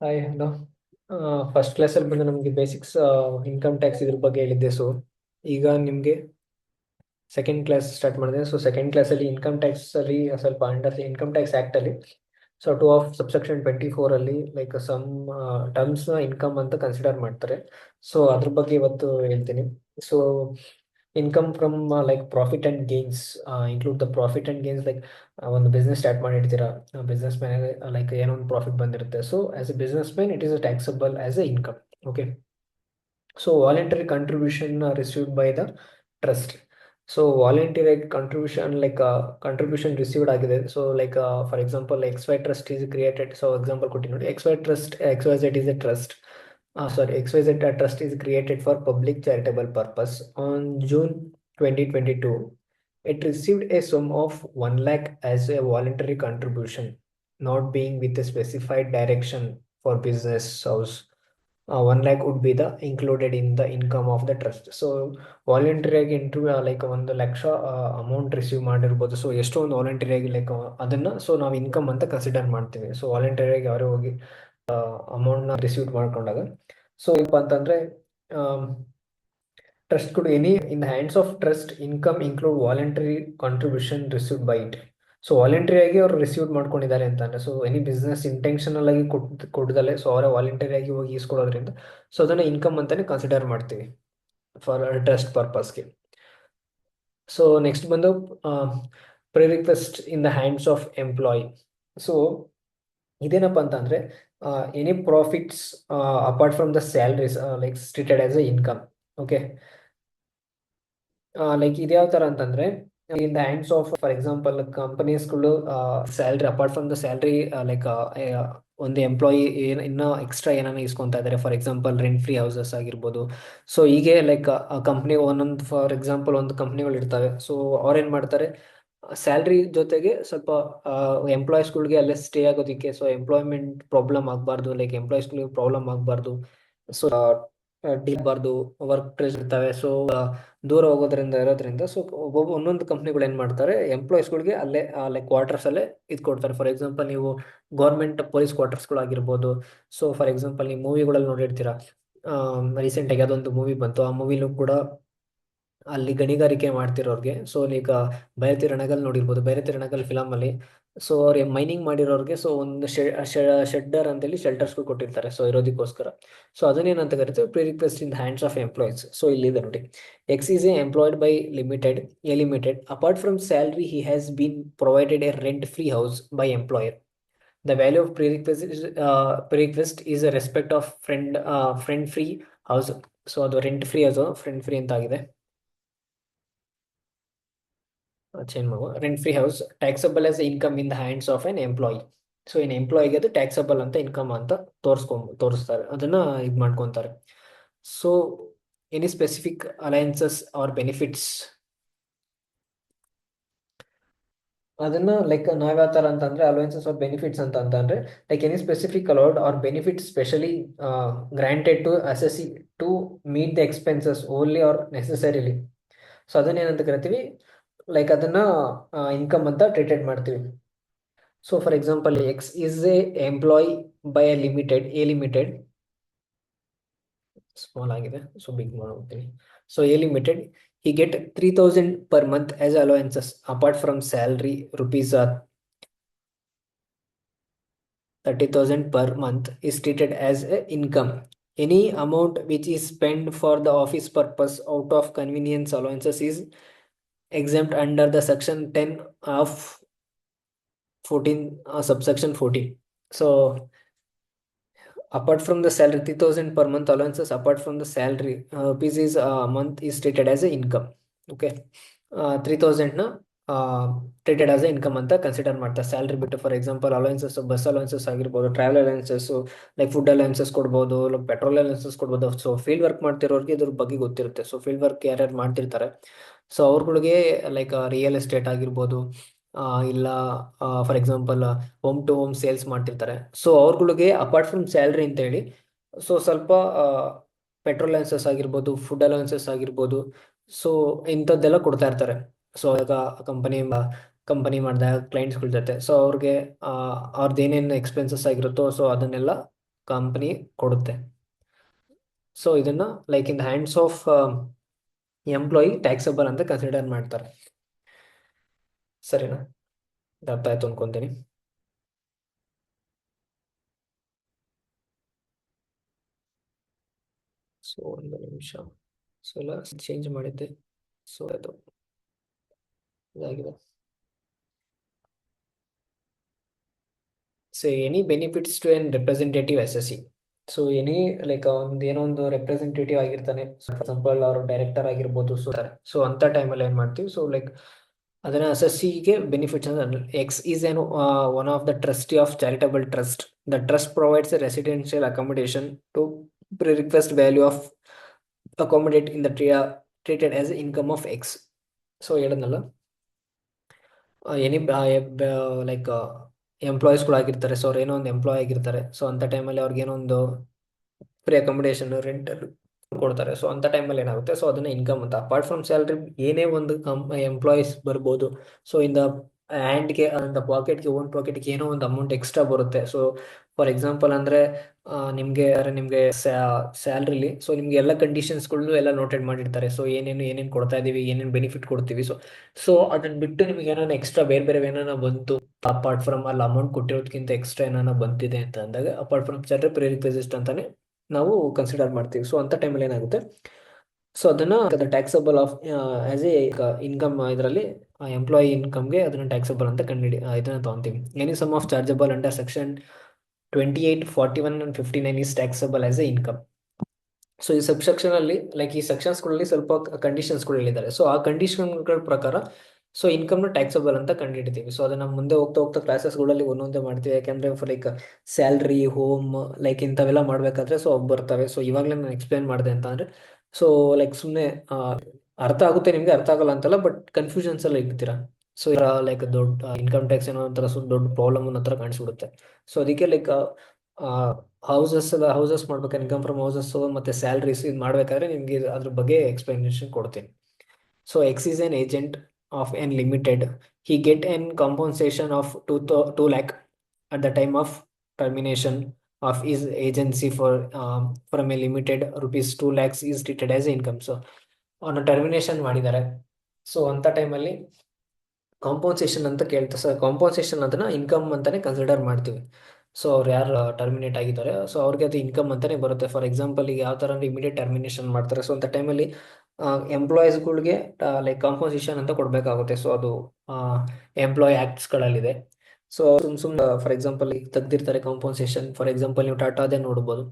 Hi hello. First ಕ್ಲಾಸಲ್ಲಿ ಬಂದು ನಮಗೆ ಬೇಸಿಕ್ಸ್ ಇನ್ಕಮ್ ಟ್ಯಾಕ್ಸ್ ಇದ್ರ ಬಗ್ಗೆ ಹೇಳಿದ್ದೆ. ಸೊ ಈಗ ನಿಮಗೆ ಸೆಕೆಂಡ್ ಕ್ಲಾಸ್ ಸ್ಟಾರ್ಟ್ ಮಾಡಿದೆ. ಸೊ ಸೆಕೆಂಡ್ ಕ್ಲಾಸಲ್ಲಿ ಇನ್ಕಮ್ ಟ್ಯಾಕ್ಸ್ ಅಲ್ಲಿ ಸ್ವಲ್ಪ ಅಂಡರ್ ಇನ್ಕಮ್ ಟ್ಯಾಕ್ಸ್ ಆ್ಯಕ್ಟ್ ಅಲ್ಲಿ ಸೊ ಟು ಆಫ್ ಸಬ್ಸೆಕ್ಷನ್ 24 ಅಲ್ಲಿ ಲೈಕ್ ಸಮ್ ಟರ್ಮ್ಸ್ ಇನ್ಕಮ್ ಅಂತ ಕನ್ಸಿಡರ್ ಮಾಡ್ತಾರೆ. ಸೊ ಅದ್ರ ಬಗ್ಗೆ ಇವತ್ತು ಹೇಳ್ತೀನಿ. So income from like profit and gains include the profit and gains. Like ಒಂದು ಬಿಸ್ನೆಸ್ ಸ್ಟಾರ್ಟ್ ಮಾಡಿರ್ತೀರಾ, ಬಿಸ್ನೆಸ್ ಮ್ಯಾನ್ ಲೈಕ್ ಏನೋ ಒಂದು ಪ್ರಾಫಿಟ್ ಬಂದಿರುತ್ತೆ. So as a businessman it is taxable as a income. Okay. So voluntary contribution received by the trust. So voluntary contribution like contribution received ಆಗಿದೆ. So like for example X Y trust is created. So example ಕೊಟ್ಟಿನಿ ನೋಡಿ. X Y trust, X Y Z is a trust. Sorry, XYZ trust is created for public charitable purpose. On June 2022, it received a sum of 1 lakh as a voluntary contribution, not being with a specified direction for business house. 1 lakh would be the included in the income of the trust. So voluntary ಆಗಿ like 1 lakh amount receive ಮಾಡಿರ್ಬೋದು. So ಎಷ್ಟೋ ಒಂದು voluntary ಆಗಿ like ಅದನ್ನ so ನಾವು income ಅಂತ consider ಮಾಡ್ತೀವಿ. So voluntary ಆಗಿ ಯಾರೋ ಹೋಗಿ ಅಮೌಂಟ್ನ ರಿಸೀವ್ ಮಾಡ್ಕೊಂಡಾಗ ಸೊ ಏನಪ್ಪ ಅಂತಂದ್ರೆ trust could any in the hands of trust income include voluntary contribution received by it. So voluntary ಆಗಿ ಅವ್ರು ರಿಸೀವ್ ಮಾಡ್ಕೊಂಡಿದ್ದಾರೆ ಅಂತಂದ್ರೆ ಸೊ ಎನಿ ಬಿಸ್ನೆಸ್ ಇಂಟೆನ್ಷನಲ್ ಆಗಿ ಕೊಡ್ದಲೆ ಸೊ ಅವರ ವಾಲಂಟರಿ ಆಗಿ ಹೋಗಿ ಈಸ್ಕೊಡೋದ್ರಿಂದ ಸೊ ಅದನ್ನ ಇನ್ಕಮ್ ಅಂತಾನೆ ಕನ್ಸಿಡರ್ ಮಾಡ್ತೀವಿ ಫಾರ್ ಟ್ರಸ್ಟ್ ಪರ್ಪಸ್ಗೆ. ಸೊ ನೆಕ್ಸ್ಟ್ ಬಂದು pre request in the hands of employee. So ಇದೇನಪ್ಪ ಅಂತಂದ್ರೆ any profits apart from the salaries like treated as a income. Okay. Like ಇದ್ಯಾವ ತರ ಅಂತಂದ್ರೆ in the hands of for example ಕಂಪನೀಸ್ಗಳು salary apart from the salary like ಒಂದು employee ಇನ್ನೂ extra ಏನಾನ ಇಸ್ಕೊಂತಾ ಇದ್ದಾರೆ. For example rent free houses ಆಗಿರ್ಬೋದು. ಸೊ ಹೀಗೆ ಲೈಕ್ ಕಂಪ್ನಿ ಒಂದೊಂದು ಫಾರ್ ಎಕ್ಸಾಂಪಲ್ ಒಂದು ಕಂಪ್ನಿಗಳು ಇರ್ತವೆ. ಸೊ ಅವ್ರೇನ್ ಮಾಡ್ತಾರೆ, ಸ್ಯಾಲ್ರಿ ಜೊತೆಗೆ ಸ್ವಲ್ಪ ಎಂಪ್ಲಾಯೀಸ್ಗಳಿಗೆ ಅಲ್ಲೇ ಸ್ಟೇ ಆಗೋದಕ್ಕೆ ಸೊ ಎಂಪ್ಲಾಯ್ಮೆಂಟ್ ಪ್ರಾಬ್ಲಮ್ ಆಗಬಾರ್ದು, ಲೈಕ್ ಎಂಪ್ಲಾಯೀಸ್ಗಳಿಗೆ ಪ್ರಾಬ್ಲಮ್ ಆಗಬಾರ್ದು. ಸೊ ಡಿಬಾರ್ದು ವರ್ಕ್ ಪ್ರೆಷರ್ ಇರ್ತವೆ. ಸೊ ದೂರ ಹೋಗೋದ್ರಿಂದ ಇರೋದ್ರಿಂದ ಸೊ ಒಬ್ಬೊಬ್ಬ ಒಂದೊಂದು ಕಂಪ್ನಿಗಳು ಏನ್ ಮಾಡ್ತಾರೆ, ಎಂಪ್ಲಾಯೀಸ್ಗಳಿಗೆ ಅಲ್ಲೇ ಲೈಕ್ ಕ್ವಾರ್ಟರ್ಸ್ ಅಲ್ಲೇ ಇದು ಕೊಡ್ತಾರೆ. ಫಾರ್ ಎಕ್ಸಾಂಪಲ್ ನೀವು ಗೌರ್ಮೆಂಟ್ ಪೊಲೀಸ್ ಕ್ವಾರ್ಟರ್ಸ್ಗಳು ಆಗಿರ್ಬೋದು. ಸೊ ಫಾರ್ ಎಕ್ಸಾಂಪಲ್ ನೀವು ಮೂವಿಗಳಲ್ಲಿ ನೋಡಿರ್ತೀರಾ, ರೀಸೆಂಟ್ ಆಗಿ ಅದೊಂದು ಮೂವಿ ಬಂತು. ಆ ಮೂವಿಲೂ ಕೂಡ ಅಲ್ಲಿ ಗಣಿಗಾರಿಕೆ ಮಾಡ್ತಿರೋರ್ಗೆ ಸೊ ಈಗ ಬೈರತಿರಣಗಲ್ ನೋಡಿರ್ಬೋದು. ಬೈರತಿರಣಗಲ್ ಫಿಲಮ್ ಅಲ್ಲಿ ಸೊ ಅವ್ರಿಗೆ ಮೈನಿಂಗ್ ಮಾಡಿರೋರ್ಗೆ ಸೊ ಒಂದು ಶೆಡ್ಡರ್ ಅಂತೇಳಿ ಶೆಲ್ಟರ್ಸ್ಗಳು ಕೊಟ್ಟಿರ್ತಾರೆ ಸೊ ಇರೋದಕ್ಕೋಸ್ಕರ. ಸೊ ಅದನ್ನೇನಂತ ಕರಿತೀವಿ, pre request in hands of employees. So ಇಲ್ಲಿದೆ ನೋಡಿ, X is employed by limited apart from salary he has been provided a rent free house by employer. The value of prerequisite is a respect of friend free house. So ಅದು rent free ಅದು friend free ಅಂತ ಆಗಿದೆ. Change ಮಾಡುವ. Rent free house taxable as income in the hands of an employee. So in ಎಂಪ್ಲಾಯಿಗೆ ಅದು taxable ಅಂತ income ಅಂತ ತೋರಿಸ್ತಾರೆ, ಅದನ್ನ ಇದು ಮಾಡ್ಕೊಂತಾರೆ. So any specific allowances or benefits, ಅದನ್ನ ಲೈಕ್ ನಾವ್ಯಾವ ತರ ಅಂತಂದ್ರೆ ಅಲೋಯನ್ಸಸ್ ಆರ್ ಬೆನಿಫಿಟ್ಸ್ ಅಂತ ಅಂತಂದ್ರೆ like any specific allowed or benefits specially granted to assessee to meet the expenses only R necessarily. So ಅದನ್ನೇನಂತ ಕರಿತೀವಿ, ಲೈಕ್ ಅದನ್ನ ಇನ್ಕಮ್ ಅಂತ ಟ್ರೀಟೆಡ್ ಮಾಡ್ತೀವಿ. So for example X is a employ by a limited small ಆಗಿದೆ so big ಮಾಡ್ತೀನಿ. So a limited he get 3,000 per month as allowances apart from salary. Rupees 30,000 per month is treated as a income. Any amount which is spent for the office purpose out of convenience allowances is exempt under the section 10 of 14 subsection 14. So apart from the salary, 3,000 per month allowances apart from the salary rupees is month is treated as a income. Okay. 3,000 ನ treated as a income ಅಂತ consider ಮಾಡ್ತಾರೆ salary ಬಿಟ್ಟು. For example allowances, bus allowances ಆಗಿರ್ಬೋದು, travel allowances, like food allowances ಕೊಡ್ಬೋದು, petrol allowances ಕೊಡ್ಬೋದು. So field work ಮಾಡ್ತಿರೋರಿಗೆ ಇದ್ರ ಬಗ್ಗೆ ಗೊತ್ತಿರುತ್ತೆ. ಸೊ ಫೀಲ್ಡ್ ವರ್ಕ್ ಯಾರ್ಯಾರು ಮಾಡ್ತಿರ್ತಾರೆ ಸೊ ಅವ್ರಗಳಿಗೆ ಲೈಕ್ ರಿಯಲ್ ಎಸ್ಟೇಟ್ ಆಗಿರ್ಬೋದು, ಇಲ್ಲ for example home to home sales ಮಾಡ್ತಿರ್ತಾರೆ. ಸೊ ಅವ್ರಗಳಿಗೆ ಅಪಾರ್ಟ್ ಫ್ರಮ್ ಸ್ಯಾಲ್ರಿ ಅಂತ ಹೇಳಿ ಸೊ ಸ್ವಲ್ಪ ಪೆಟ್ರೋಲ್ ಅಲೋಯನ್ಸಸ್ ಆಗಿರ್ಬೋದು, ಫುಡ್ ಅಲೋಯನ್ಸಸ್ ಆಗಿರ್ಬೋದು, ಸೊ ಇಂಥದ್ದೆಲ್ಲ ಕೊಡ್ತಾ ಇರ್ತಾರೆ. ಸೊ ಈಗ ಕಂಪನಿ ಮಾಡಿದಾಗ ಕ್ಲೈಂಟ್ಸ್ಗಳ ಜೊತೆ ಸೊ ಅವ್ರಿಗೆ ಅವ್ರದ್ದು ಏನೇನು ಎಕ್ಸ್ಪೆನ್ಸಸ್ ಆಗಿರುತ್ತೋ ಸೊ ಅದನ್ನೆಲ್ಲ ಕಂಪ್ನಿ ಕೊಡುತ್ತೆ. ಸೊ ಇದನ್ನ like in the hands of employee taxable ಅಂತ ಕನ್ಸಿಡರ್ ಮಾಡ್ತಾರೆ. ಸರಿನಾ? ಇದು ಅರ್ಥ ಆಯ್ತು ಅನ್ಕೊಂತೀನಿ. ಸೊ ಒಂದು ನಿಮಿಷ. ಸೊ ಎಲ್ಲ ಚೇಂಜ್ ಮಾಡಿದ್ದೆ. ಸೊ ಅದು ಇದಾಗಿದೆ. So any benefits to an representative SSE. So any like ಒಂದು ಏನೋ ಒಂದು ರೆಪ್ರೆಸೆಂಟೇಟಿವ್ ಆಗಿರ್ತಾನೆ, ಫಾರ್ ಎಕ್ಸಾಂಪಲ್ ಅವರು ಡೈರೆಕ್ಟರ್ ಆಗಿರ್ಬೋದು. ಸೊ ಅಂತ ಟೈಮಲ್ಲಿ ಏನು ಮಾಡ್ತೀವಿ, ಸೊ ಲೈಕ್ ಅದನ್ನ SSEಗೆ ಬೆನಿಫಿಟ್ಸ್ ಅಂದ್ರೆ ಎಕ್ಸ್ ಈಸ್ ಏನು one of the trustee of charitable trust. The trust provides a residential accommodation to request value of accommodate in the treated as income of X. So ಹೇಳದ್ನಲ್ಲ, any like ಎಂಪ್ಲಾಯೀಸ್ಗಳಾಗಿರ್ತಾರೆ. So ಅವ್ರು ಏನೋ ಒಂದು employee ಆಗಿರ್ತಾರೆ. So ಅಂಥ ಟೈಮಲ್ಲಿ ಅವ್ರಿಗೆ ಏನೋ ಒಂದು ಫ್ರೀ ಅಕಾಮಿಡೇಷನ್ ರೆಂಟಲ್ ಕೊಡ್ತಾರೆ. ಸೊ ಅಂಥ ಟೈಮಲ್ಲಿ ಏನಾಗುತ್ತೆ, ಸೊ ಅದನ್ನ ಇನ್ಕಮ್ ಅಂತ. ಅಪಾರ್ಟ್ ಫ್ರಮ್ ಸ್ಯಾಲ್ರಿ ಏನೇ ಒಂದು ಎಂಪ್ಲಾಯೀಸ್ ಬರ್ಬೋದು. ಸೊ ಇಂದ ಹ್ಯಾಂಡ್ಗೆ ಅಂದ ಪಾಕೆಟ್ಗೆ, ಓನ್ ಪಾಕೆಟ್ಗೆ ಏನೋ ಒಂದು ಅಮೌಂಟ್ ಎಕ್ಸ್ಟ್ರಾ ಬರುತ್ತೆ. ಸೊ ಫಾರ್ ಎಕ್ಸಾಂಪಲ್ ಅಂದರೆ ನಿಮಗೆ ಸ್ಯಾಲ್ರಿಲಿ ಸೊ ನಿಮಗೆ ಎಲ್ಲ ಕಂಡೀಷನ್ಸ್ಗಳನ್ನು ಎಲ್ಲ ನೋಟೆಡ್ ಮಾಡಿರ್ತಾರೆ. ಸೊ ಏನೇನು ಕೊಡ್ತಾ ಇದೀವಿ, ಏನೇನು ಬೆನಿಫಿಟ್ ಕೊಡ್ತೀವಿ. ಸೊ ಅದನ್ನ ಬಿಟ್ಟು ನಿಮಗೆ ಏನಾನ ಎಕ್ಸ್ಟ್ರಾ ಬೇರೆ ಬೇರೆ ಏನಾನ ಬಂತು, ಅಪಾರ್ಟ್ ಫ್ರಮ್ ಅಲ್ಲಿ ಅಮೌಂಟ್ ಕೊಟ್ಟಿರೋದಕ್ಕಿಂತ ಎಕ್ಸ್ಟ್ರಾ ಏನಾನ ಬಂತಿದೆ ಅಂತ ಅಂದಾಗ, ಅಪಾರ್ಟ್ ಫ್ರಮ್ ಸ್ಯಾಲ್ರಿ ಪ್ರಿರಿಕ್ವಿಸಿಟ್ ಅಂತಾನೆ ನಾವು ಕನ್ಸಿಡರ್ ಮಾಡ್ತೀವಿ. ಸೊ ಅಂತ ಟೈಮಲ್ಲಿ ಏನಾಗುತ್ತೆ, ಸೊ ಅದನ್ನ taxable of as a income, ಇದರಲ್ಲಿ ಎಂಪ್ಲಾಯಿ ಇನ್ಕಮ್ಗೆ ಅದನ್ನ ಟ್ಯಾಕ್ಸಬಲ್ ಅಂತ ಇದನ್ನ ತಗೊಂತೀವಿ. Any sum of chargeable under section 28, 41 and 59 is taxable as a income. So ಈ ಸಬ್ಸೆಕ್ಷನ್ ಅಲ್ಲಿ ಲೈಕ್ ಈ ಸೆಕ್ಷನ್ಸ್ಗಳಲ್ಲಿ ಸ್ವಲ್ಪ ಕಂಡೀಷನ್ಸ್ಗಳು ಹೇಳಿದ್ದಾರೆ. ಸೊ ಆ ಕಂಡೀಷನ್ಗಳ ಪ್ರಕಾರ ಸೊ ಇನ್ಕಮ್ನ ಟ್ಯಾಕ್ಸಬಲ್ ಅಂತ ಕಂಡುಹಿಡಿತೀವಿ. ಸೊ ಅದನ್ನ ಮುಂದೆ ಹೋಗ್ತಾ ಹೋಗ್ತಾ ಕ್ಲಾಸಸ್ಗಳಲ್ಲಿ ಒಂದೊಂದೇ ಮಾಡ್ತೀವಿ. ಯಾಕೆಂದ್ರೆ ಲೈಕ್ ಸ್ಯಾಲ್ರಿ, ಹೋಮ್, ಲೈಕ್ ಇಂಥವೆಲ್ಲ ಮಾಡ್ಬೇಕಾದ್ರೆ ಸೊ ಬರ್ತವೆ. ಸೊ ಇವಾಗಲೇ ನಾನು ಎಕ್ಸ್ಪ್ಲೇನ್ ಮಾಡಿದೆ ಅಂತ ಅಂದ್ರೆ ಸೊ ಲೈಕ್ ಸುಮ್ಮನೆ ಅರ್ಥ ಆಗುತ್ತೆ ನಿಮ್ಗೆ, ಅರ್ಥ ಆಗಲ್ಲ ಅಂತಲ್ಲ, ಬಟ್ ಕನ್ಫ್ಯೂಷನ್ಸ್ ಎಲ್ಲ ಇರ್ತೀರಾ. ಸೊ ಲೈಕ್ ದೊಡ್ಡ ಇನ್ಕಮ್ ಟ್ಯಾಕ್ಸ್ ಏನೋ ಒಂಥರ ದೊಡ್ಡ ಪ್ರಾಬ್ಲಮ್ ಅನ್ನೋ ಹತ್ರ ಕಾಣಿಸ್ಬಿಡುತ್ತೆ. ಸೊ ಅದಕ್ಕೆ ಲೈಕ್ ಹೌಸಸ್ ಮಾಡ್ಬೇಕಾದ್ರೆ ಇನ್ಕಮ್ ಫ್ರಮ್ ಹೌಸಸ್ ಮತ್ತೆ ಸ್ಯಾಲ್ರೀಸ್ ಇದು ಮಾಡ್ಬೇಕಾದ್ರೆ ನಿಮ್ಗೆ ಅದ್ರ ಬಗ್ಗೆ ಎಕ್ಸ್ಪ್ಲನೇಷನ್ ಕೊಡ್ತೀನಿ. So X is an agent of N limited. He get N compensation of 2 lakh at the time of termination of his agency from a limited rupees 2 lakhs is treated as income. So ಅವನು termination ಮಾಡಿದ್ದಾರೆ. So ಅಂತ ಟೈಮಲ್ಲಿ compensation ಅಂತ ಕೇಳ್ತಾರೆ. So compensation ಅದನ್ನ income ಅಂತಾನೆ consider ಮಾಡ್ತೀವಿ. So ಅವ್ರು ಯಾರು ಟರ್ಮಿನೇಟ್ ಆಗಿದ್ದಾರೆ, ಸೊ ಅವ್ರಿಗೆ ಅದು ಇನ್ಕಮ್ ಅಂತಾನೆ ಬರುತ್ತೆ. ಫಾರ್ ಎಕ್ಸಾಂಪಲ್ ಈಗ ಯಾವ ಥರ ಇಮಿಡಿಯೇಟ್ ಟರ್ಮಿನೇಷನ್ ಮಾಡ್ತಾರೆ, ಸೊ ಅಂತ ಟೈಮಲ್ಲಿ ಎಂಪ್ಲಾಯೀಸ್ಗಳಿಗೆ ಲೈಕ್ ಕಾಂಪನ್ಸೇಷನ್ ಅಂತ ಕೊಡಬೇಕಾಗುತ್ತೆ. ಸೊ ಅದು ಎಂಪ್ಲಾಯ್ ಆ್ಯಕ್ಟ್ಸ್ಗಳಲ್ಲಿದೆ. ಸೊ ಸುಮ್ಮನೆ ಫಾರ್ ಎಕ್ಸಾಂಪಲ್ ಈಗ ತೆಗ್ದಿರ್ತಾರೆ ಕಾಂಪನ್ಸೇಷನ್. ಫಾರ್ ಎಕ್ಸಾಂಪಲ್ ನೀವು ಟಾಟಾದೇ ನೋಡ್ಬೋದು.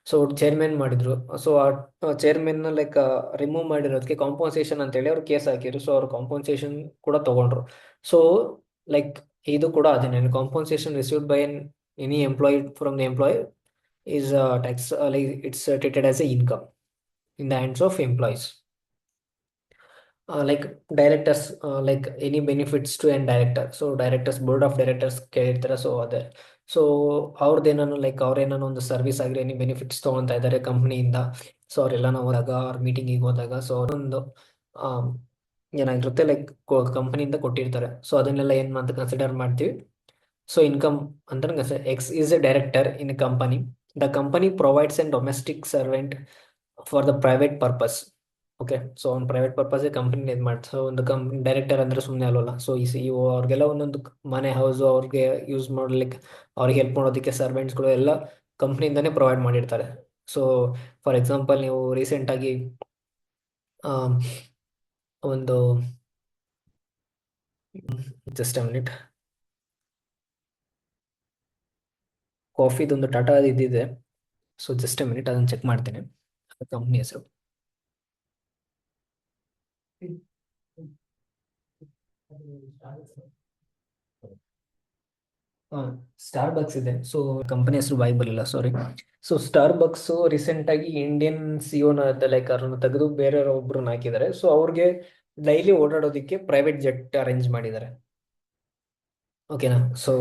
ಸೊ ಚೇರ್ಮನ್ ಮಾಡಿದ್ರು. ಸೊ ಆ ಚೇರ್ಮನ್ ಲೈಕ್ ರಿಮೂವ್ ಮಾಡಿರೋದಕ್ಕೆ ಕಾಂಪನ್ಸೇಷನ್ ಅಂತೇಳಿ ಅವ್ರು ಕೇಸ್ ಹಾಕಿದ್ರು. ಸೊ ಅವ್ರು ಕಾಂಪನ್ಸೇಷನ್ ಕೂಡ ತಗೊಂಡ್ರು. ಸೊ ಲೈಕ್ ಇದು ಕೂಡ ಅದೇನೆ, compensation received by any employee from the employer is tax like it's treated as a income in the hands of employees. Like directors, like any benefits to an director. So directors, board of directors ಕೇಳಿರ್ತಾರೆ. So ಅದೇ so ಅವ್ರದ್ದೇನೋ like ಅವ್ರೇನೋ ಒಂದು service ಆಗಿರೋ any benefits ತೊಗೊತಾ ಇದ್ದಾರೆ ಕಂಪ್ನಿಯಿಂದ. So ಅವರೆಲ್ಲ ಹೋದಾಗ ಅವ್ರ ಮೀಟಿಂಗಿಗೆ ಹೋದಾಗ ಸೊ ಅವರೊಂದು ಏನಾಗಿರುತ್ತೆ ಲೈಕ್ ಕಂಪ್ನಿಯಿಂದ ಕೊಟ್ಟಿರ್ತಾರೆ. ಸೊ ಅದನ್ನೆಲ್ಲ ಏನು ಅಂತ ಕನ್ಸಿಡರ್ ಮಾಡ್ತೀವಿ. ಸೊ ಇನ್ಕಮ್ ಅಂತ X is A director in a company. The company provides N domestic servant for the private purpose. Okay, so ಒಂದು ಪ್ರೈವೇಟ್ ಪರ್ಪಸ್ ಕಂಪನಿ ಇದು ಮಾಡ್ತಾರೆ. ಸೊ ಒಂದು ಡೈರೆಕ್ಟರ್ ಅಂದ್ರೆ ಸುಮ್ಮನೆ ಅಲ್ವಲ್ಲ. ಸೊ ಈ CEO ಅವ್ರಿಗೆಲ್ಲ ಒಂದೊಂದು ಮನೆ, ಹೌಸು ಅವ್ರಿಗೆ ಯೂಸ್ ಮಾಡ್ಲಿಕ್ಕೆ, ಅವ್ರಿಗೆ ಹೆಲ್ಪ್ ಮಾಡೋದಕ್ಕೆ ಸರ್ವೆಂಟ್ಸ್ಗಳು ಎಲ್ಲ ಕಂಪ್ನಿಯಿಂದಾನೇ ಪ್ರೊವೈಡ್ ಮಾಡಿರ್ತಾರೆ. ಸೊ ಫಾರ್ ಎಕ್ಸಾಂಪಲ್ ನೀವು ರೀಸೆಂಟಾಗಿ ಒಂದು ಜಸ್ಟ್ ಅ ಮಿನಿಟ್, ಕಾಫಿದೊಂದು ಟಾಟಾ ಇದ್ದಿದೆ. ಸೊ ಜಸ್ಟ್ ಎ ಮಿನಿಟ್, ಅದನ್ನು ಚೆಕ್ ಮಾಡ್ತೇನೆ ಕಂಪ್ನಿ ಹೆಸರು. ಸ್ಟಾರ್ ಬಕ್ಸ್ ಇದೆ. ಸೊ ಕಂಪನಿ ಹೆಸರು ಬಾಯಿ ಬರಲಿಲ್ಲ, sorry. So Starbucks recent ಆಗಿ ಇಂಡಿಯನ್ ಸಿಒನ ಲೈಕ್ ಅವ್ರನ್ನ ತೆಗೆದು ಬೇರೆ ಒಬ್ರನ್ನ ಹಾಕಿದ್ದಾರೆ. ಸೊ ಅವ್ರಿಗೆ ಡೈಲಿ ಓಡಾಡೋದಕ್ಕೆ ಪ್ರೈವೇಟ್ ಜೆಟ್ ಅರೇಂಜ್ ಮಾಡಿದ್ದಾರೆ. ಓಕೆನಾ? ಸೊ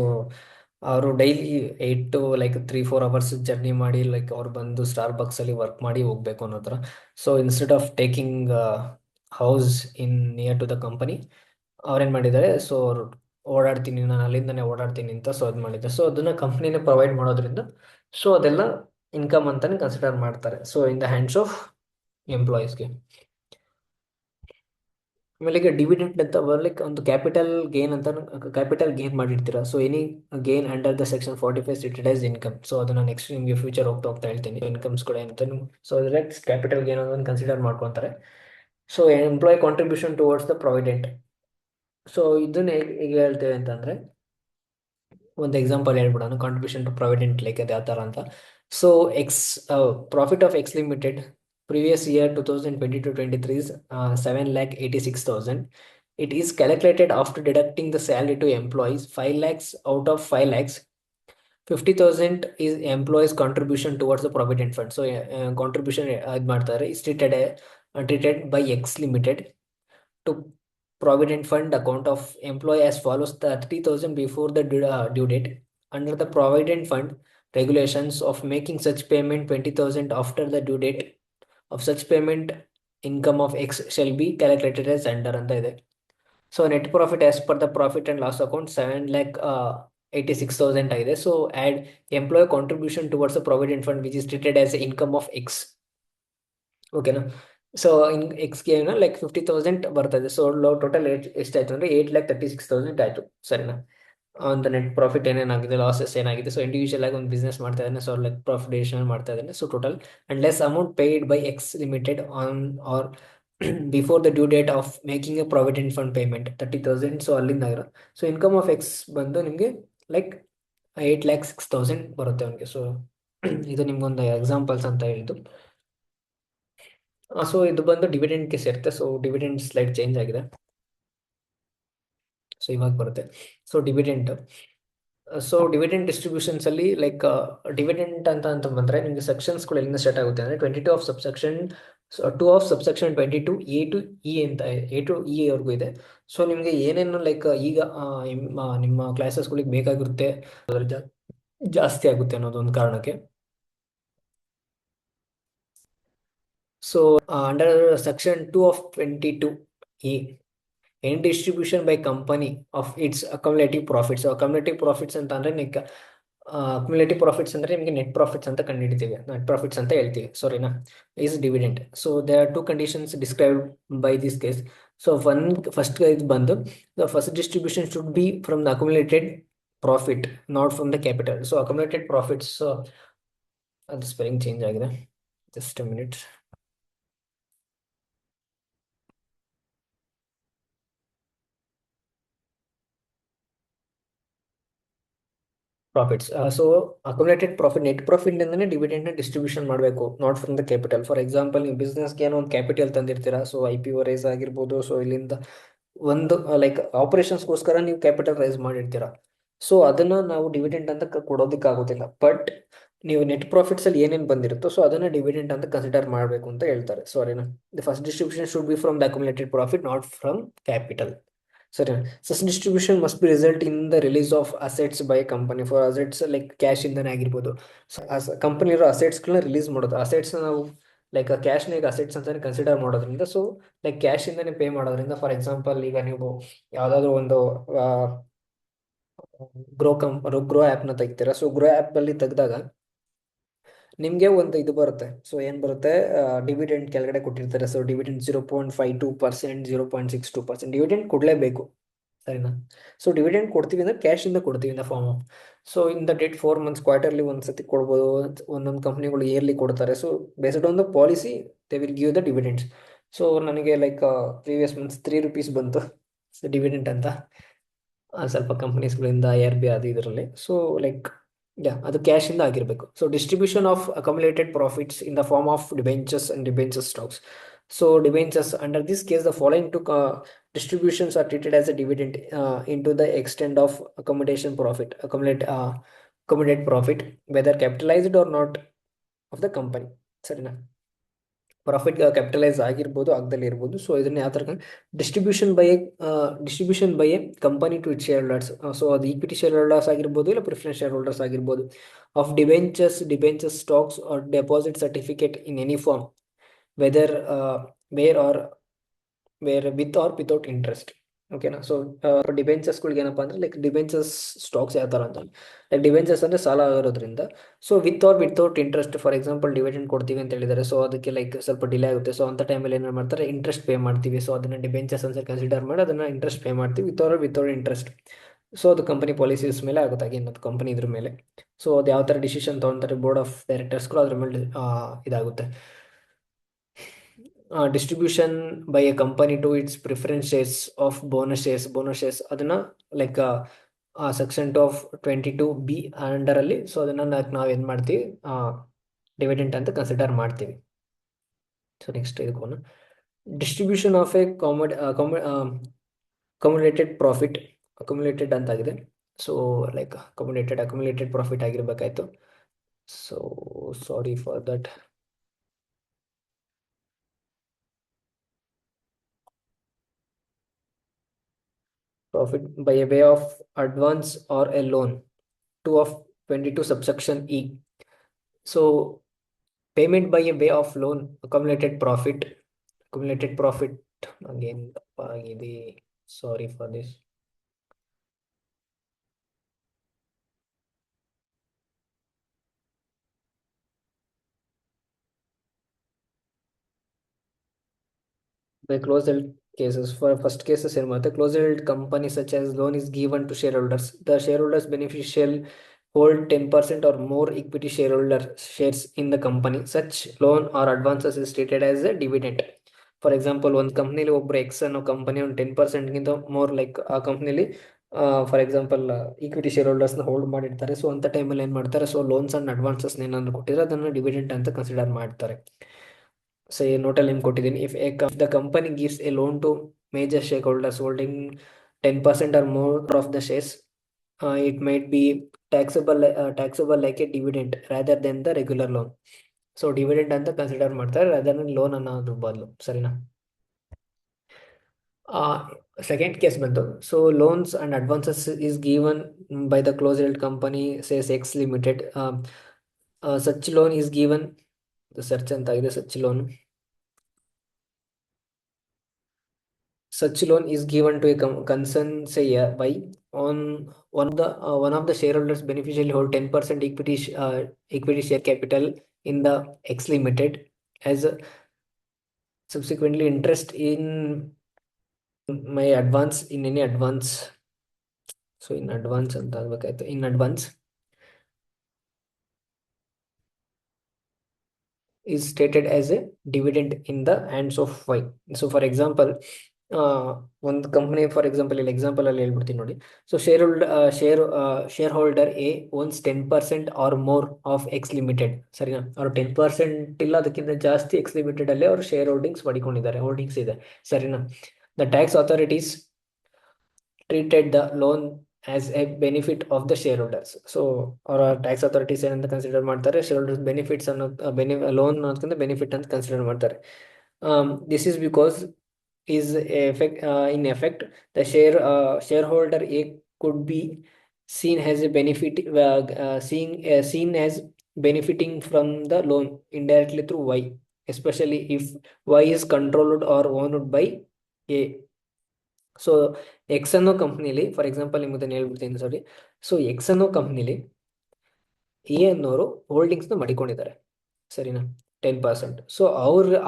ಅವರು daily 8 to like 3-4 hours journey ಮಾಡಿ ಲೈಕ್ ಅವ್ರು ಬಂದು ಸ್ಟಾರ್ ಬಕ್ಸ್ ಅಲ್ಲಿ ವರ್ಕ್ ಮಾಡಿ ಹೋಗ್ಬೇಕು ಅನ್ನೋ ಥರ. So instead of taking house in near to the company, ಅವ್ರೇನ್ ಮಾಡಿದ್ದಾರೆ, ಸೊ ಅವ್ರು ಓಡಾಡ್ತೀನಿ ನಾನು ಅಲ್ಲಿಂದನೇ ಓಡಾಡ್ತೀನಿ ಅಂತ ಸೊ ಅದು ಮಾಡಿದ್ದಾರೆ. ಸೊ ಅದನ್ನ ಕಂಪ್ನಿನೇ ಪ್ರೊವೈಡ್ ಮಾಡೋದ್ರಿಂದ ಸೊ ಅದೆಲ್ಲ ಇನ್ಕಮ್ ಅಂತಾನೆ ಕನ್ಸಿಡರ್ ಮಾಡ್ತಾರೆ. So in the hands of ಎಂಪ್ಲಾಯೀಸ್ಗೆ. ಆಮೇಲೆ ಈಗ ಡಿವಿಡೆಂಡ್ ಅಂತ ಬರ್ಲಿಕ್ಕೆ ಒಂದು ಕ್ಯಾಪಿಟಲ್ ಗೇನ್ ಅಂತ ಕ್ಯಾಪಿಟಲ್ ಗೇನ್ ಮಾಡಿರ್ತೀರಾ. So any gain under the section 45 stated as income. So ಅದನ್ನ ನೆಕ್ಸ್ಟ್ ನಿಮಗೆ ಫ್ಯೂಚರ್ ಹೋಗ್ತಾ ಹೋಗ್ತಾ ಹೇಳ್ತೀನಿ ಇನ್ಕಮ್ಸ್ ಕೂಡ ಏನಂತ. ಸೊ ಅದ್ರಲ್ಲಿ ಕ್ಯಾಪಿಟಲ್ ಗೇನ್ ಅನ್ನೋದನ್ನ ಕನ್ಸಿಡರ್ ಮಾಡ್ಕೊತಾರೆ. So employee contribution towards the provident. So ಇದನ್ನ ಹೇಗೆ ಹೇಳ್ತೇವೆ ಅಂತಂದ್ರೆ, ಒಂದು ಎಕ್ಸಾಂಪಲ್ ಹೇಳ್ಬಿಡೋಣ. ಕಾಂಟ್ರಿಬ್ಯೂಷನ್ ಟು ಪ್ರಾವಿಡೆಂಟ್ ಲೈಕ್ ಅದು ಯಾವ ಥರ ಅಂತ. So X profit of X limited previous year 2022-23 is 7,86,000. It is calculated after deducting the salary to employees 5 lakhs. Out of 5 lakhs, 50,000 is employees contribution towards the provident fund. So contribution ಇದು ಮಾಡ್ತಾರೆ is treated by X Limited to provident fund account of employee as follows: 30,000 before the due date. Under the provident fund regulations of making such payment 20,000 after the due date of such payment, income of X shall be calculated as under ಅಂತ ಇದೆ. So net profit as per the profit and loss account 7,86,000 ಆಗಿದೆ. So add employ contribution towards provident fund which is treated as income of X. ಓಕೆನಾ? So ಎಕ್ಸ್ಗೆ like 50,000 ಬರ್ತದೆ. So total ಎಷ್ಟಾಯ್ತು ಅಂದರೆ 8,36,000 ಆಯಿತು. ಸರಿನಾ? ಒಂದು ನೆಟ್ ಪ್ರಾಫಿಟ್ ಏನೇನಾಗಿದೆ, ಲಾಸಸ್ ಏನಾಗಿದೆ. ಸೊ ಇಂಡಿವಿಜುವಲ್ ಆಗಿ ಒಂದು ಬಿಸ್ನೆಸ್ ಮಾಡ್ತಾ ಇದ್ದಾನೆ. ಸೊ ಲೈಕ್ ಪ್ರಾಫಿಟೇಷನ್ ಮಾಡ್ತಾ ಇದ್ದಾನೆ. So total and less amount paid by X limited on or before the due date of making a provident fund payment 30,000. So ಅಲ್ಲಿಂದ ಆಗಿರೋ. ಸೊ ಇನ್ಕಮ್ ಆಫ್ ಎಕ್ಸ್ ಬಂದು ನಿಮಗೆ ಲೈಕ್ 8,06,000 ಬರುತ್ತೆ ಅವನಿಗೆ. ಸೊ ಇದು ನಿಮ್ಗೊಂದು ಎಕ್ಸಾಂಪಲ್ಸ್ ಅಂತ ಹೇಳಿದ್ದು. ಸೊ ಇದು ಬಂದು ಡಿವಿಡೆಂಡ್ಗೆ ಸೇರುತ್ತೆ. ಸೊ ಡಿವಿಡೆಂಡ್ ಸ್ಲೈಡ್ ಚೇಂಜ್ ಆಗಿದೆ. ಸೊ ಇವಾಗ ಬರುತ್ತೆ. ಸೊ ಡಿವಿಡೆಂಡ್ ಡಿಸ್ಟ್ರಿಬ್ಯೂಷನ್ಸ್ ಅಲ್ಲಿ ಲೈಕ್ ಡಿವಿಡೆಂಟ್ ಅಂತ ಬಂದ್ರೆ ನಿಮಗೆ ಸೆಕ್ಷನ್ಸ್ಗಳು ಎಲ್ಲಿಂದ ಸ್ಟಾರ್ಟ್ ಆಗುತ್ತೆ ಅಂದ್ರೆ 22 of subsection 2 of subsection 22 A to E ಅಂತ ಎ ಟು ಇ ವರೆಗೂ ಇದೆ. ಸೊ ನಿಮಗೆ ಏನೇನು ಲೈಕ್ ಈಗ ನಿಮ್ಮ ಕ್ಲಾಸಸ್ಗಳಿಗೆ ಬೇಕಾಗಿರುತ್ತೆ ಜಾಸ್ತಿ ಆಗುತ್ತೆ ಅನ್ನೋದು ಒಂದು ಕಾರಣಕ್ಕೆ. So under section 2 of 22 A any distribution by company of its accumulative profits. So accumulative profits ಅಂತ ಅಂದ್ರೆ accumulative profits ಅಂದ್ರೆ ನಿಮಗೆ ನೆಟ್ ಪ್ರಾಫಿಟ್ಸ್ ಅಂತ ಕಂಡುಹಿಡಿತೀವಿ, ನೆಟ್ ಪ್ರಾಫಿಟ್ಸ್ ಅಂತ ಹೇಳ್ತೀವಿ. ಸಾರಿನಾ? Is dividend. So they are 2 conditions described by this case. So first ಇದು ಬಂದು the first distribution should be from the accumulated profit, not from the capital. So accumulated profits, ಅದು spelling change ಆಗಿದೆ. Just a minute. Profits. So accumulated profit, net profit ಇಂದನೇ dividend distribution ಮಾಡಬೇಕು, not from the capital. For example ನೀವು ಬಿಸ್ನೆಸ್ಗೆ ಏನೋ ಒಂದು capital ತಂದಿರ್ತೀರಾ. So IPO raise ಆಗಿರ್ಬೋದು. ಸೊ ಇಲ್ಲಿಂದ ಒಂದು ಲೈಕ್ ಆಪರೇಷನ್ಸ್ಗೋಸ್ಕರ ನೀವು ಕ್ಯಾಪಿಟಲ್ ರೈಸ್ ಮಾಡಿರ್ತೀರಾ. ಸೊ ಅದನ್ನ ನಾವು ಡಿವಿಡೆಂಡ್ ಅಂತ ಕೊಡೋದಕ್ಕಾಗೋದಿಲ್ಲ. ಬಟ್ ನೀವು ನೆಟ್ ಪ್ರಾಫಿಟ್ಸ್ ಅಲ್ಲಿ ಏನೇನು ಬಂದಿರುತ್ತೋ ಸೊ ಅದನ್ನ ಡಿವಿಡೆಂಡ್ ಅಂತ ಕನ್ಸಿಡರ್ ಮಾಡಬೇಕು ಅಂತ ಹೇಳ್ತಾರೆ. ಸಾರಿನಾ? The first distribution should be from the accumulated profit, not from capital. ಸರಿ. Such distribution must be result in the release of assets by company. For assets like cash ಇಂದನೇ ಆಗಿರ್ಬೋದು. Company ಇರೋ ಅಸೆಟ್ಸ್ಗಳನ್ನ ರಿಲೀಸ್ ಮಾಡೋದು. ಅಸೆಟ್ಸ್ ನಾವು like ಕ್ಯಾಶ್ನ ಈಗ assets ಅಂತಾನೆ ಕನ್ಸಿಡರ್ ಮಾಡೋದ್ರಿಂದ, ಸೊ ಲೈಕ್ ಕ್ಯಾಶ್ ಇಂದಾನೆ ಪೇ ಮಾಡೋದ್ರಿಂದ. ಫಾರ್ ಎಕ್ಸಾಂಪಲ್ ಈಗ ನೀವು ಯಾವ್ದಾದ್ರು ಒಂದು ಗ್ರೋ ಆ್ಯಪ್ನ ತೆಗಿತೀರಾ. ಸೊ ಗ್ರೋ ಆ್ಯಪ್ ಅಲ್ಲಿ ತೆಗೆದಾಗ ನಿಮಗೆ ಒಂದು ಇದು ಬರುತ್ತೆ. ಸೊ ಏನು ಬರುತ್ತೆ? ಡಿವಿಡೆಂಡ್ ಕೆಳಗಡೆ ಕೊಟ್ಟಿರ್ತಾರೆ. ಸೊ ಡಿವಿಡೆಂಡ್ 0.52%, 0.62% ಡಿವಿಡೆಂಡ್ ಕೊಡಲೇಬೇಕು. ಸರಿನಾ? ಸೊ ಡಿವಿಡೆಂಡ್ ಕೊಡ್ತೀವಿ ಅಂದ್ರೆ ಕ್ಯಾಶ್ ಇಂದ ಕೊಡ್ತೀವಿ in the form of. So in the date 4 months quarterly ಒಂದ್ಸತಿ ಕೊಡ್ಬೋದು. ಒಂದೊಂದು ಕಂಪ್ನಿಗಳು ಇಯರ್ಲಿ ಕೊಡ್ತಾರೆ. So based on the policy they will give the dividends. So ನನಗೆ ಲೈಕ್ ಪ್ರೀವಿಯಸ್ ಮಂತ್ಸ್ 3 rupees ಬಂತು ಡಿವಿಡೆಂಟ್ ಅಂತ ಸ್ವಲ್ಪ ಕಂಪ್ನೀಸ್ಗಳಿಂದ IRB ಅದು ಇದರಲ್ಲಿ. ಸೊ ಲೈಕ್ ಅದು ಕ್ಯಾಶ್ ಇಂದ ಆಗಿರಬೇಕು. So distribution of accumulated profits in the form of debentures and debenture stocks. So debentures under this case the following to distributions are treated as a dividend into the extent of accumulation profit, accumulated profit, whether capitalized or not of the company. ಸರಿನಾ? Profit capitalise ಆಗಿರ್ಬೋದು, ಆಗದಲ್ಲಿ ಇರ್ಬೋದು. So ಇದನ್ನ ಯಾವ ಥರ distribution by a company to it shareholders. So ಅದು equity shareholders ಆಗಿರ್ಬೋದು, ಇಲ್ಲ ಪ್ರಿಫರೆನ್ಸ್ ಶೇರ್ ಹೋಲ್ಡರ್ಸ್ ಆಗಿರ್ಬೋದು. Of debentures stocks or deposit certificate in any form, whether where with or without interest. ಓಕೆನಾ. So ಡಿಬೆಂಚರ್ಸ್ಗಳಿಗೆ ಏನಪ್ಪಾ ಅಂದ್ರೆ like debentures stocks ಯಾವ ತರ ಅಂತ ಲೈಕ್ ಡಿಬೆಂಚರ್ಸ್ ಅಂದ್ರೆ ಸಾಲ ಆಗಿರೋದ್ರಿಂದ so with or without interest, for example dividend ಕೊಡ್ತೀವಿ ಅಂತ ಹೇಳಿದ್ದಾರೆ, ಸೊ ಅದಕ್ಕೆ ಲೈಕ್ ಸ್ವಲ್ಪ ಡಿಲೇ ಆಗುತ್ತೆ. ಸೊ ಅಂತ ಟೈಮಲ್ಲಿ ಏನು ಮಾಡ್ತಾರೆ, ಇಂಟ್ರೆಸ್ಟ್ ಪೇ ಮಾಡ್ತೀವಿ. ಸೊ ಅದನ್ನ ಡಿಬೆಂಚರ್ಸ್ ಅಂತ ಕನ್ಸಿಡರ್ ಮಾಡಿ ಅದನ್ನ ಇಂಟ್ರೆಸ್ಟ್ ಪೇ ಮಾಡ್ತೀವಿ ವಿತೌಟ್ ಇಂಟ್ರೆಸ್ಟ್. ಸೊ ಅದು ಕಂಪನಿ ಪಾಲಿಸೀಸ್ ಮೇಲೆ ಆಗುತ್ತೆ, ಹಾಗೆ ಇನ್ನೊಂದು ಕಂಪನಿ ಇದ್ರ ಮೇಲೆ. ಸೊ ಅದು ಯಾವ ಥರ ಡಿಸಿಷನ್ ತೊಗೊತಾರೆ ಬೋರ್ಡ್ ಆಫ್ ಡೈರೆಕ್ಟರ್ಸ್ಗಳು ಅದ್ರ ಮೇಲೆ ಇದಾಗುತ್ತೆ. Distribution by a company to its preference shares of bonus shares ಅದನ್ನ ಲೈಕ್ ಸೆಕ್ಷನ್ 222B ಅಂಡರಲ್ಲಿ. ಸೊ ಅದನ್ನ ನಾವು ಏನು ಮಾಡ್ತೀವಿ, ಡಿವಿಡೆಂಟ್ ಅಂತ ಕನ್ಸಿಡರ್ ಮಾಡ್ತೀವಿ. ಸೊ ನೆಕ್ಸ್ಟ್ ಇದಕ್ಕೆ distribution of accumulated profit, accumulated ಅಂತಾಗಿದೆ. ಸೊ ಲೈಕ್ ಅಕ್ಯುಮುಲೇಟೆಡ್ ಪ್ರಾಫಿಟ್ ಆಗಿರ್ಬೇಕಾಯ್ತು. So sorry for that. Profit by a way of advance or a loan, 2 of 22 subsection E. So payment by a way of loan, accumulated profit again, sorry for this. By closed cases, for first cases ಏನು ಮಾಡುತ್ತೆ, closed company such as loan is given to shareholders. The shareholders beneficial hold 10% or more equity shareholder shares in the company. Such loan or advances is treated as a dividend. For example ಒಂದು ಕಂಪ್ನಿಲಿ ಒಬ್ರು X ಅನ್ನೋ company ಒಂದು 10%ಗಿಂತ more like ಆ ಕಂಪ್ನಿಲಿ for example equity share ಹೋಲ್ಡರ್ಸ್ನ hold ಮಾಡಿರ್ತಾರೆ. So ಅಂತ ಟೈಮಲ್ಲಿ ಏನು ಮಾಡ್ತಾರೆ, ಸೊ ಲೋನ್ಸ್ ಅಂಡ್ ಅಡ್ವಾನ್ಸಸ್ ಏನಾದ್ರು ಕೊಟ್ಟಿದ್ರೆ ಅದನ್ನು ಡಿವಿಡೆಂಟ್ ಅಂತ ಕನ್ಸಿಡರ್ ಮಾಡ್ತಾರೆ. ಸೊ ಈ ನೋಟಲ್ಲಿ ಏನು ಕೊಟ್ಟಿದ್ದೀನಿ, if the company gives a loan to major shareholders holding 10% or more of the shares, it might be taxable like a dividend rather than the regular loan. So dividend ಅಂತ consider ಮಾಡ್ತಾರೆ ಅದನ್ನು loan ಅನ್ನೋದ್ರ ಬದಲು, ಸರಿನಾ. Second case ಬಂತು. So loans and advances is given by the closed company says X limited. Such loan is given, search ಅಂತ ಆಗಿದೆ, such loan is given to a concern, say by on one of the shareholders beneficially hold 10% equity share capital in the X Limited as subsequently interest in my advance in any advance. So in advance ಅಂತ ಆಗಬೇಕಾಯ್ತು, in advance is stated as a dividend in the hands of Y. So for example, ಒಂದು company for example ಇಲ್ಲಿ example ಅಲ್ಲಿ ಹೇಳ್ಬಿಡ್ತೀನಿ ನೋಡಿ. So shareholder A owns 10% or more of X limited, ಸರಿನಾ. ಅವ್ರು 10% ಇಲ್ಲ ಅದಕ್ಕಿಂತ ಜಾಸ್ತಿ ಎಕ್ಸ್ ಲಿಮಿಟೆಡ್ ಅಲ್ಲಿ ಅವರು ಶೇರ್ ಹೋಲ್ಡಿಂಗ್ಸ್ ಇದೆ, ಸರಿನಾ. The tax authorities treated the loan as A benefit of the share holders. So ಅವರ ಟ್ಯಾಕ್ಸ್ ಅಥಾರಿಟೀಸ್ ಏನಂತ ಕನ್ಸಿಡರ್ ಮಾಡ್ತಾರೆ, ಶೇರ್ ಹೋಲ್ಡರ್ಸ್ ಬೆನಿಫಿಟ್ಸ್ ಅನ್ನೋ ಲೋನ್ ಅನ್ನೋದಕ್ಕಿಂತ ಬೆನಿಫಿಟ್ ಅಂತ ಕನ್ಸಿಡರ್ ಮಾಡ್ತಾರೆ. This is because is in effect the shareholder A could be seen as a benefit, seen as benefiting from the loan indirectly through Y, especially if Y is controlled or owned by A. So X ಅನ್ನೋ ಕಂಪ್ನಿಲಿ for example ನಿಮಗೆ ಹೇಳ್ಬಿಡ್ತೀನಿ, ಸಾರಿ. So X ಅನ್ನೋ ಕಂಪ್ನಿಲಿ A ಅನ್ನೋರು ಹೋಲ್ಡಿಂಗ್ಸ್ನ ಮಾಡಿಕೊಂಡಿದ್ದಾರೆ, ಸರಿನಾ, 10%. So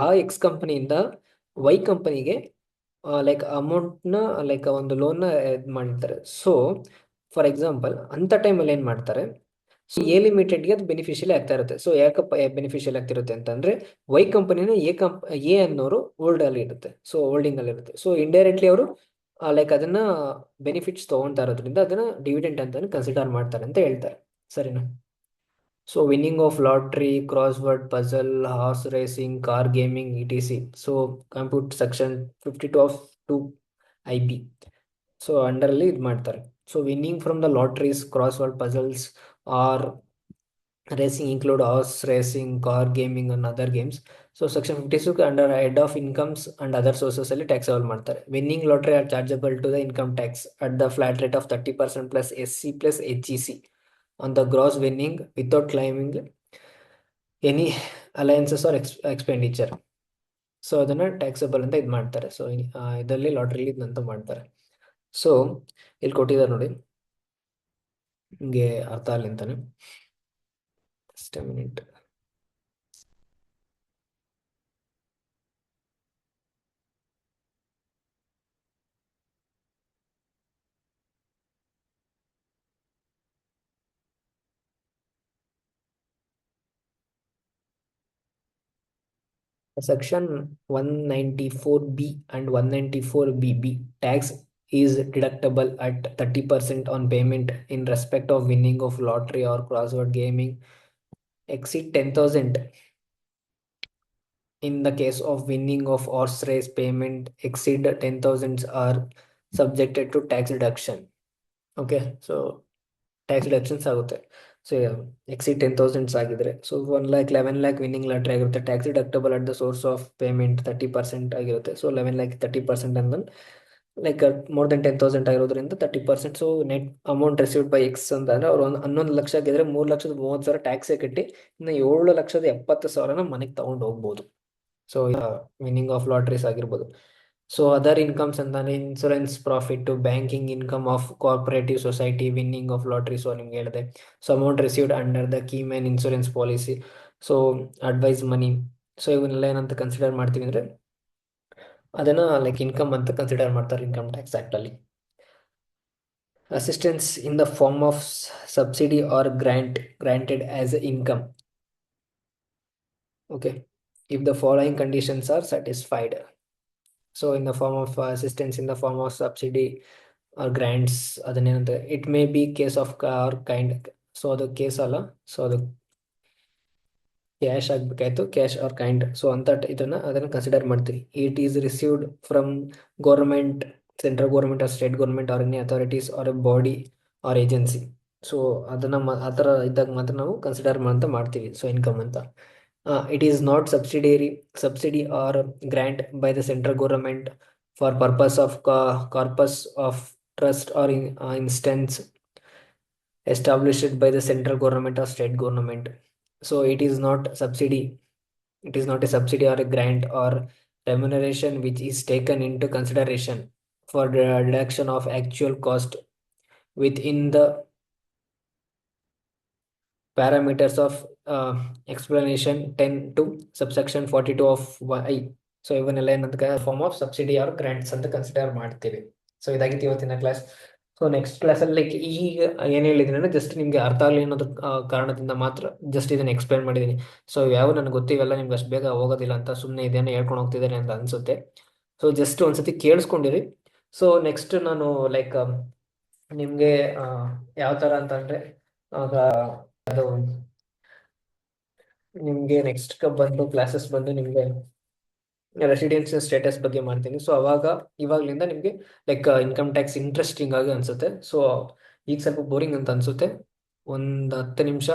ಆ X ಕಂಪನಿಯಿಂದ Y ಕಂಪನಿಗೆ ಲೈಕ್ ಅಮೌಂಟ್ನ ಲೈಕ್ ಒಂದು ಲೋನ್ನ ಇದು ಮಾಡಿರ್ತಾರೆ. ಸೊ ಫಾರ್ ಎಕ್ಸಾಂಪಲ್ ಅಂಥ ಟೈಮಲ್ಲಿ ಏನು ಮಾಡ್ತಾರೆ, ಸೊ ಎ ಲಿಮಿಟೆಡ್ಗೆ ಅದು ಬೆನಿಫಿಷಿಯಲಿ ಆಗ್ತಾ ಇರುತ್ತೆ. ಸೊ ಯಾಕಪ್ಪ ಬೆನಿಫಿಷಿಯಲ್ ಆಗ್ತಿರುತ್ತೆ ಅಂತಂದ್ರೆ ವೈ ಕಂಪನಿನ ಎ ಅನ್ನೋರು ಹೋಲ್ಡಿಂಗ್ ಅಲ್ಲಿ ಇರುತ್ತೆ. ಸೊ ಇಂಡೈರೆಕ್ಟ್ಲಿ ಅವರು ಲೈಕ್ ಅದನ್ನ ಬೆನಿಫಿಟ್ಸ್ ತಗೊಳ್ತಾ ಇರೋದ್ರಿಂದ ಅದನ್ನ ಡಿವಿಡೆಂಟ್ ಅಂತಾನೆ ಕನ್ಸಿಡರ್ ಮಾಡ್ತಾರೆ ಅಂತ ಹೇಳ್ತಾರೆ, ಸರಿನಾ. So winning of lottery, crossword puzzle, horse racing, car gaming ETC. So compute section 52 of 2 IB. So ಅಂಡರಲ್ಲಿ ಇದು ಮಾಡ್ತಾರೆ. So winning from the lotteries, crossword puzzles or racing include horse racing, car gaming and other games. So section 56 under head of incomes and other sources ಅಲ್ಲಿ taxable ಮಾಡ್ತಾರೆ. Winning lottery are chargeable to the income tax at the flat rate of 30% plus SC plus HGC on the gross winning without claiming any alliances or expenditure. So ಅದನ್ನ taxable ಅಂತ ಇದು ಮಾಡ್ತಾರೆ. So ಇದರಲ್ಲಿ ಲಾಟ್ರಿಲಿ ಇದಂತ ಮಾಡ್ತಾರೆ. So ಇಲ್ಲಿ ಕೊಟ್ಟಿದ್ದಾರೆ ನೋಡಿ, ನಿಮಗೆ ಅರ್ಥ ಆಗಲಿ ಅಂತಾನೆ. Just minute. Section 194B and 194BB tax is deductible at 30% on payment in respect of winning of lottery or crossword gaming exceed 10,000. In the case of winning of horse race, payment exceed 10,000 are subjected to tax deduction. Okay, so tax deductions ಆಗುತ್ತೆ. So exceed 10,000 ಆಗಿದ್ರೆ, so 1 lakh 11 lakh winning lottery ಆಗಿರುತ್ತೆ, tax deductible at the source of payment 30% ಆಗಿರುತ್ತೆ. So 11 lakh 30% ಅಂದ್ರೆ like more than 10,000 ಆಗಿರೋದ್ರಿಂದ 30%. So net amount received by X ಅಂತ ಅಂದ್ರೆ ಅವ್ರು 11 ಲಕ್ಷ ಆಗಿದ್ರೆ 3,30,000 ಟ್ಯಾಕ್ಸೇ ಕಟ್ಟಿ ಇನ್ನು 7,70,000 ಮನೆಗೆ ತಗೊಂಡು ಹೋಗ್ಬೋದು. ಸೊ ವಿನ್ನಿಂಗ್ ಆಫ್ ಲಾಟ್ರೀಸ್ ಆಗಿರ್ಬೋದು. ಸೊ ಅದರ್ ಇನ್ಕಮ್ಸ್ ಅಂತಾನೆ insurance profit, banking income of cooperative society, winning of lottery. So ನಿಮ್ಗೆ ಹೇಳಿದೆ. So amount received under the key man insurance policy, so advice money. So ಇವನ್ನೆಲ್ಲ ಏನಂತ consider ಮಾಡ್ತೀವಿ ಅಂದ್ರೆ ಅದನ್ನ like income ಅಂತ ಕನ್ಸಿಡರ್ ಮಾಡ್ತಾರೆ ಇನ್ಕಮ್ ಟ್ಯಾಕ್ಸ್ ಆಕ್ಟ್ ಅಲ್ಲಿ. Assistance in the form of subsidy or granted as income. Okay, if the following conditions are satisfied. So in the form of assistance in the form of subsidy or grants, ಅದನ್ನೇನಂತ it may be case of or kind. So ಅದು case ಅಲ್ಲ, so ಅದು cash ಆಗ್ಬೇಕಾಯ್ತು, cash or kind. So ಅಂತ ಅದನ್ನ consider ಮಾಡ್ತೀವಿ. It is received from government, central government or state government or any authorities or a body or agency. So ಅದನ್ನ ಆ ಥರ ಇದ್ದಾಗ ಮಾತ್ರ ನಾವು ಕನ್ಸಿಡರ್ ಅಂತ ಮಾಡ್ತೀವಿ ಸೊ ಇನ್ಕಮ್ ಅಂತ. It is not subsidy or grant by the central government for purpose of corpus of trust or instance established by the central government or state government. So it is not subsidy. It is not a subsidy or a grant or remuneration which is taken into consideration for the deduction of actual cost within the parameters of explanation 10 to subsection 42 of I. So ಇವನ್ನೆಲ್ಲ ಏನಂತ form of subsidy or grants ಅಂತ consider ಮಾಡ್ತೀವಿ. So ಇದಾಗಿತ್ತು ಇವತ್ತಿನ class. So next ಕ್ಲಾಸಲ್ಲಿ like ಈಗ ಏನು ಹೇಳಿದ್ದೀನಿ ಅಂದ್ರೆ ಜಸ್ಟ್ ನಿಮ್ಗೆ ಅರ್ಥ ಆಗಲಿ ಅನ್ನೋದ್ರ ಕಾರಣದಿಂದ ಮಾತ್ರ ಜಸ್ಟ್ ಇದನ್ನ ಎಕ್ಸ್ಪ್ಲೈನ್ ಮಾಡಿದ್ದೀನಿ. ಸೊ ಯಾವ ನನಗೆ ಗೊತ್ತಿವೆಲ್ಲ ನಿಮ್ಗೆ ಅಷ್ಟು ಬೇಗ ಹೋಗೋದಿಲ್ಲ ಅಂತ ಸುಮ್ಮನೆ ಇದೇನೋ ಹೇಳ್ಕೊಂಡು ಹೋಗ್ತಿದ್ದೇನೆ ಅಂತ ಅನ್ಸುತ್ತೆ. ಸೊ ಜಸ್ಟ್ ಒಂದ್ಸತಿ ಕೇಳಿಸ್ಕೊಂಡಿರಿ. ಸೊ ನೆಕ್ಸ್ಟ್ ನಾನು ಲೈಕ್ ನಿಮ್ಗೆ ಯಾವ ತರ ಅಂತಂದ್ರೆ ಅದು ನಿಮ್ಗೆ ನೆಕ್ಸ್ಟ್ ಬಂದು ಕ್ಲಾಸಸ್ ಬಂದು ನಿಮ್ಗೆ ರೆಸಿಡೆನ್ಸಿಯಲ್ ಸ್ಟೇಟಸ್ ಬಗ್ಗೆ ಮಾಡ್ತೀನಿ. ಸೊ ಇವಾಗ್ಲಿಂದ ನಿಮ್ಗೆ ಲೈಕ್ ಇನ್ಕಮ್ ಟ್ಯಾಕ್ಸ್ ಇಂಟ್ರೆಸ್ಟಿಂಗ್ ಆಗಿ ಅನ್ಸುತ್ತೆ. ಸೊ ಈಗ ಸ್ವಲ್ಪ ಬೋರಿಂಗ್ ಅಂತ ಅನ್ಸುತ್ತೆ. ಒಂದು 10 ನಿಮಿಷ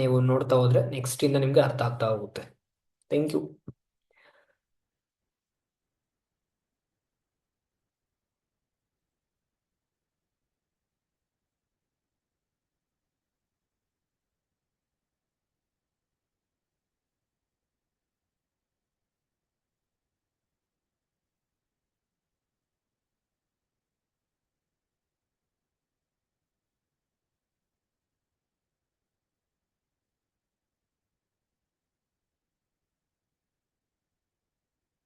ನೀವು ನೋಡ್ತಾ ಹೋದ್ರೆ ನೆಕ್ಸ್ಟ್ ಇಂದ ನಿಮ್ಗೆ ಅರ್ಥ ಆಗ್ತಾ ಹೋಗುತ್ತೆ. Thank you.